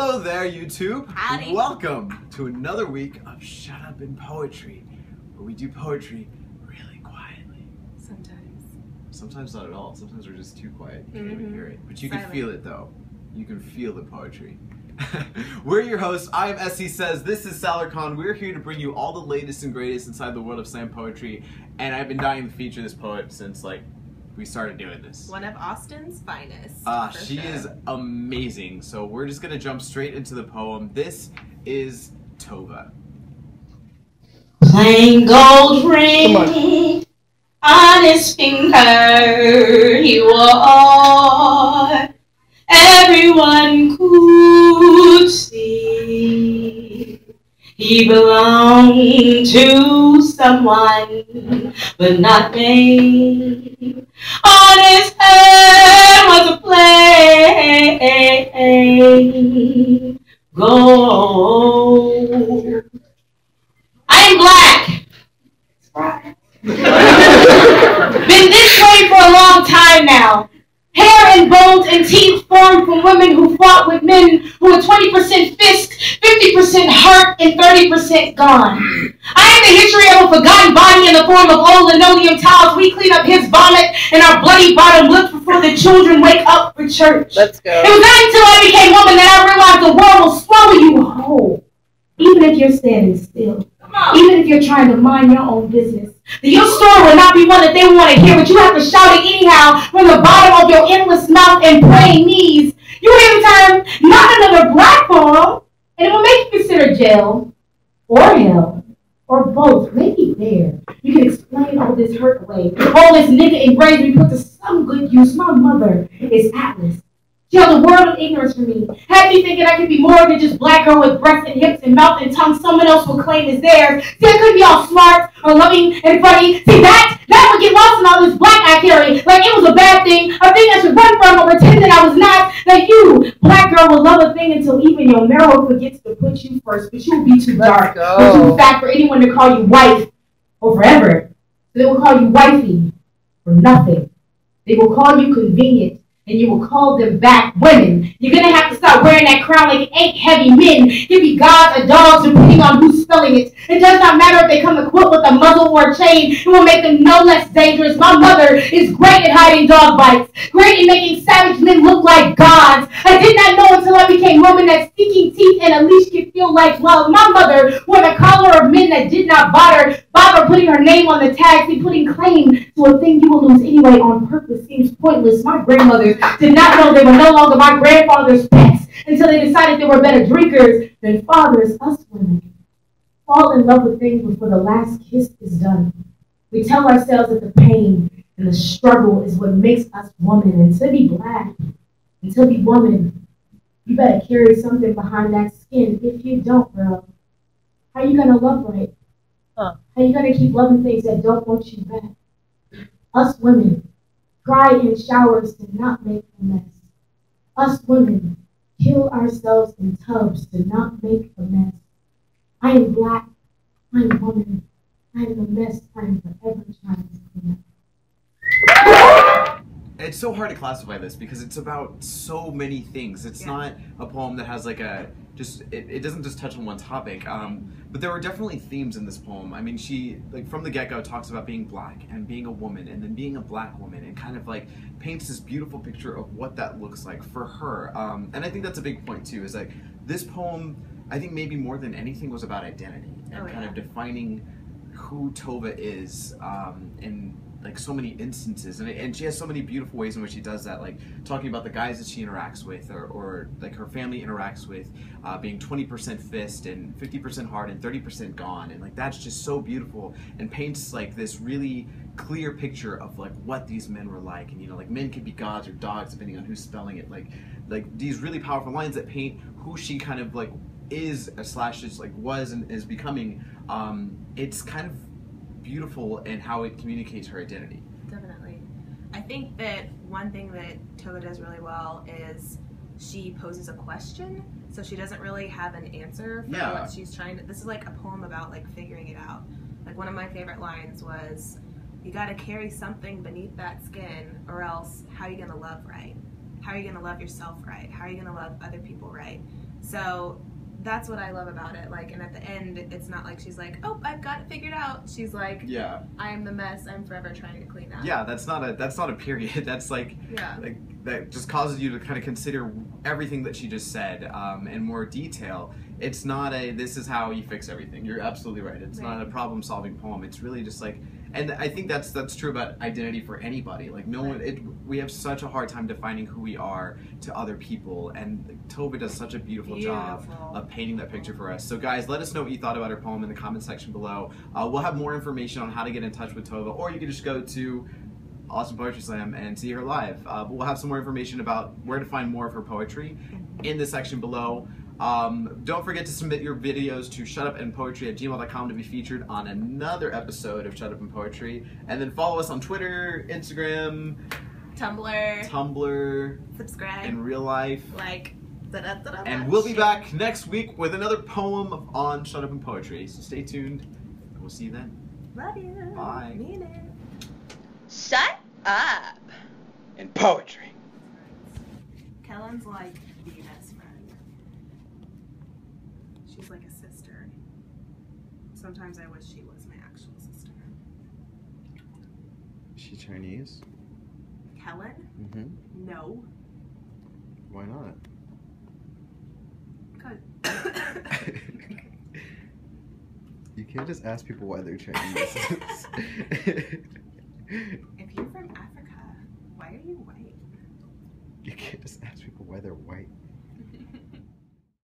Hello there, YouTube. Howdy. Welcome to another week of Shut Up in Poetry, where we do poetry really quietly. Sometimes not at all. Sometimes we're just too quiet. You can't even hear it. But you can feel it, though. You can feel the poetry. We're your hosts. I am SC Says. This is Salarcon. We're here to bring you all the latest and greatest inside the world of slam poetry. And I've been dying to feature this poet since, we started doing this. One of Austin's finest. She is amazing. So we're just going to jump straight into the poem. This is Tova. Plain gold ring on his finger, he wore. Everyone could see he belonged to someone, but not me. On his head was a plain gold. I'm black. Been this way for a long time now. Hair and bones and teeth formed from women who fought with men who were 20% fist, 50% heart, and 30% gone. I am the history of a forgotten body in the form of old linoleum tiles. We clean up his vomit and our bloody bottom lip before the children wake up for church. Let's go. It was not until I became woman that I realized the world will swallow you whole. Even if you're standing still. Even if you're trying to mind your own business. Your story will not be one that they want to hear, but you have to shout it anyhow from the bottom of your endless mouth and praying knees. You hear the term, not another black poem, and it will make you consider jail or hell or both. Maybe there. You can explain all this hurt away. All this nigga engraved we put to some good use. My mother is Atlas. She held a world of ignorance for me. Had me thinking I could be more than just black girl with breasts and hips and mouth and tongue someone else will claim is theirs. See, I couldn't be all smart or loving and funny. See, that would get lost in all this black I carry. Like it was a bad thing, a thing I should run from or pretend that I was not. That you, black girl, will love a thing until even your marrow forgets to put you first. But you will be too dark or too fat for anyone to call you wife or forever. So they will call you wifey for nothing. They will call you convenient. And you will call them back women. You're going to have to stop wearing that crown like it ain't heavy men. Give me gods or dogs depending on who's spelling it. It does not matter if they come equipped with a muzzle or a chain. It will make them no less dangerous. My mother is great at hiding dog bites. Great at making savage men look like gods. I did not know until I became woman that sticking teeth and a leash could feel like love. My mother wore the collar of men that did not bother putting her name on the tag. See, putting claim to a thing you will lose anyway on purpose seems pointless. My grandmother did not know they were no longer my grandfather's pets until they decided they were better drinkers than fathers. Us women fall in love with things before the last kiss is done. We tell ourselves that the pain and the struggle is what makes us woman. And to be black, and to be woman, you better carry something behind that skin. If you don't, girl, how you gonna love right? How you gonna keep loving things that don't want you back? Us women cry in showers to not make a mess. Us women kill ourselves in tubs to not make a mess. I am black. I am woman. I am a mess. I am forever trying to clean up. It's so hard to classify this because it's about so many things. It's not a poem that has it doesn't just touch on one topic. But there were definitely themes in this poem. I mean, she, from the get-go, talks about being black and being a woman and then being a black woman and kind of paints this beautiful picture of what that looks like for her. And I think that's a big point too, is this poem, I think maybe more than anything was about identity and kind of defining who Tova is in so many instances, and she has so many beautiful ways in which she does that, talking about the guys that she interacts with or her family interacts with, being 20% fist and 50% heart and 30% gone, and that's just so beautiful and paints this really clear picture of what these men were like. And men could be gods or dogs depending on who's spelling it, these really powerful lines that paint who she kind of is slash is was and is becoming. It's kind of beautiful in how it communicates her identity. Definitely. I think that one thing that Tova does really well is she poses a question, so she doesn't really have an answer for what she's trying to. This is a poem about figuring it out. One of my favorite lines was, you got to carry something beneath that skin, or else how are you going to love right? How are you going to love yourself right? How are you going to love other people right? So that's what I love about it. Like, and at the end, it's not like she's like, oh, I've got it figured out. She's like, yeah, I'm the mess. I'm forever trying to clean up. Yeah, that's not a period. That's like, like that just causes you to kind of consider everything that she just said in more detail. It's not a this is how you fix everything. You're absolutely right. It's not a problem solving poem. It's really just like, and I think that's true about identity for anybody. Like no one, we have such a hard time defining who we are to other people, and Tova does such a beautiful job of painting that picture for us. So guys, let us know what you thought about her poem in the comment section below. We'll have more information on how to get in touch with Tova, or you can just go to Austin Poetry Slam and see her live. But we'll have some more information about where to find more of her poetry in the section below. Don't forget to submit your videos to shutupandpoetry@gmail.com to be featured on another episode of Shut Up and Poetry. And then follow us on Twitter, Instagram, Tumblr, subscribe, in real life. Like, and we'll be back next week with another poem on Shut Up and Poetry. So stay tuned, and we'll see you then. Love you. Bye. Mean it. Shut up. In poetry. Kellen's like the best friend. She's like a sister. Sometimes I wish she was my actual sister. Is she Chinese? Kellen? Mm-hmm. No. Why not? You can't just ask people why they're Chinese. If you're from Africa, why are you white? You can't just ask people why they're white.